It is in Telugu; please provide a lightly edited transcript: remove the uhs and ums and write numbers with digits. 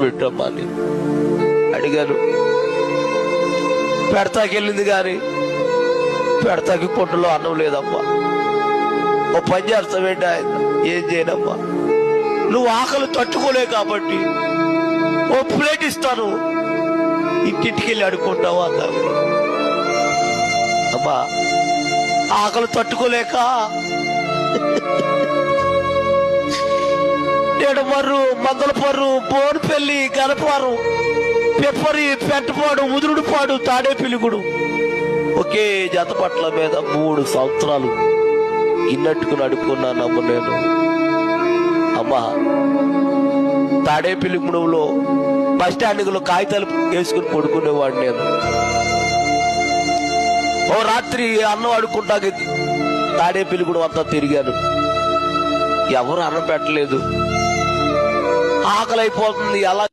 పెట్టమ్మా అని అడిగాను. పెడతాకెళ్ళింది గాని పెడతాకి పొట్టులో అన్నం లేదమ్మా. ఓ పని చేస్తావేంటి ఆయన, ఏం చేయనమ్మా, నువ్వు ఆకలి తట్టుకోలే కాబట్టి ఓ ప్లేట్ ఇస్తాను, ఇంటింటికి వెళ్ళి అడుక్కుంటావు అన్నావు. అమ్మా ఆకలి తట్టుకోలేక నేడమర్రు, మందలపర్రు, బోన్పల్లి, గణపవరం, పెప్పరి, పెంటపాడు, ముదురుడుపాడు, తాడేపిలిగుడు ఒకే జత పట్ల మీద 3 సంవత్సరాలు ఇన్నట్టుకుని అడుక్కున్నానమ్మ నేను. అమ్మా తాడేపిలిగుడులో బస్ స్టాండ్లో కాగితాలు వేసుకుని పడుకునేవాడు నేను. ఓ రాత్రి అన్నం అడుక్కుంటాకి తాడేపిలిగుడు అంతా తిరిగాను, ఎవరు అన్నం పెట్టలేదు, ఆకలి అయిపోతుంది. అలా